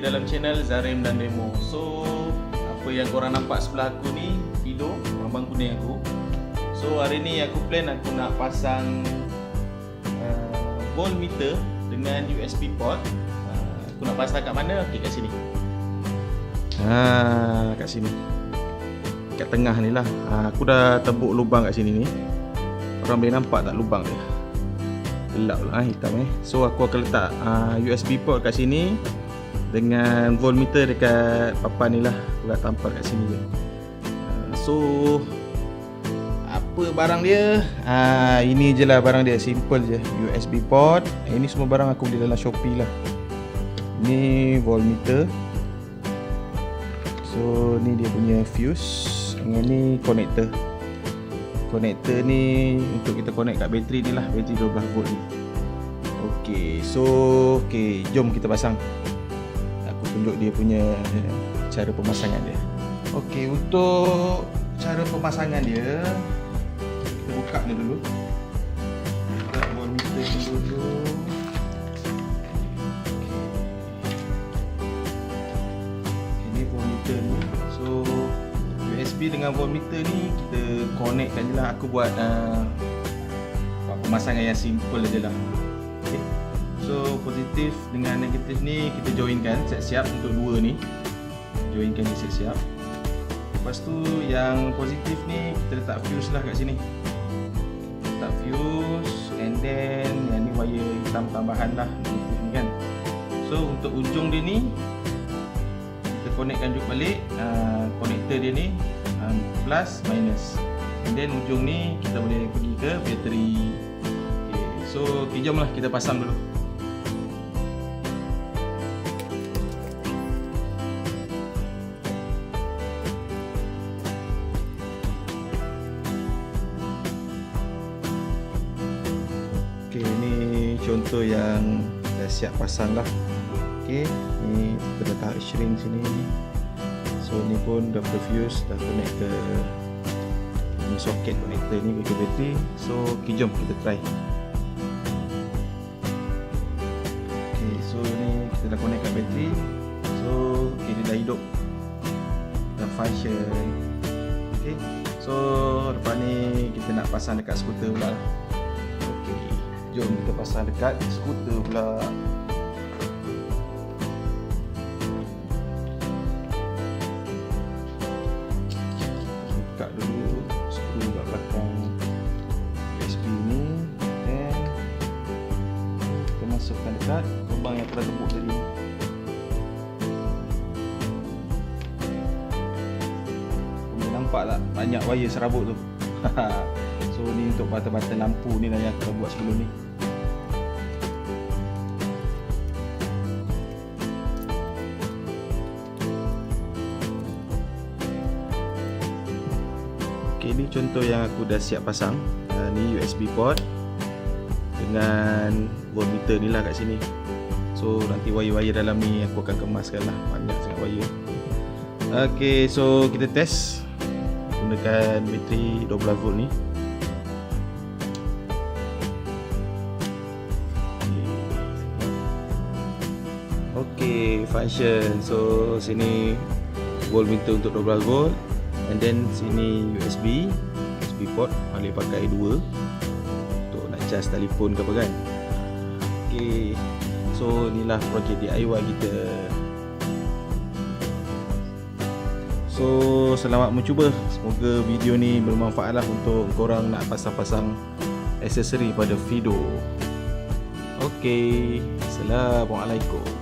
lagi dalam channel Zarim dan Demo. So, apa yang korang nampak sebelah aku ni, Fido, abang kuning aku. So, hari ni aku plan aku nak pasang voltmeter dengan USB port. Aku nak pasang kat mana? Okey, kat sini. Kat sini. Kat tengah ni lah. Aku dah tebuk lubang kat sini ni. Korang boleh nampak tak lubang dia? Gelap lah hitam So aku akan letak USB port kat sini dengan voltmeter dekat papan ni lah. Aku dah tampal kat sini je. So apa barang dia? Ini je lah barang dia. Simple je. USB port. Ini semua barang aku beli dalam Shopee lah. Ni voltmeter. So ni dia punya fuse. Yang ni connector. Connector ni untuk kita connect kat bateri ni lah, bateri 12 volt ni. Okey, so jom kita pasang. Aku tunjuk dia punya cara pemasangan dia. Okey, untuk cara pemasangan dia, kita buka ni dulu. Buka voltmeter ni dulu. Ini voltmeter ni. So USB dengan voltmeter ni kita connectkan je lah. Aku buat pemasangan yang simple je lah. Okay. So positif dengan negatif ni kita joinkan siap-siap untuk dua ni. Joinkan ni siap-siap. Lepas tu yang positif ni kita letak fuse lah kat sini. Letak fuse and then yang ni wire hitam tambahan lah negatif ni kan. So untuk ujung dia ni kita connectkan juga balik konektor dia ni plus minus, and then ujung ni kita boleh pergi ke bateri. Okay, so jom lah kita pasang dulu. Okay, ni contoh yang dah siap pasang lah. Okay, ni kita letak shrink sini. So ni pun dah fuse, dah connect ke ni soket connector ni ke bateri. So jom kita try. Okay, so ni kita dah connect kat bateri. So dia dah hidup, dah function. Okay, so lepas ni kita nak pasang dekat skuter pula. Okay, jom kita pasang dekat skuter pula. Buka dulu skru kat belakang USB ni, dan kita masukkan dekat lubang yang telah tebuk tadi. Boleh nampak tak banyak wire serabut tu? So ni untuk batan-batan lampu ni lah yang aku dah buat sebelum ni. Okay, ni contoh yang aku dah siap pasang. Ni USB port dengan voltmeter ni lah kat sini. So nanti wire-wire dalam ni aku akan kemaskan lah, banyak sangat wire. Okay, so kita test gunakan bateri 12 volt ni. Okay, function. So sini voltmeter untuk 12 volt. And then sini USB port, boleh pakai dua untuk nak charge telefon ke apa kan. Okay, so inilah projek DIY kita. So selamat mencuba. Semoga video ni bermanfaat lah untuk korang nak pasang-pasang aksesori pada Fido. Okay, Assalamualaikum.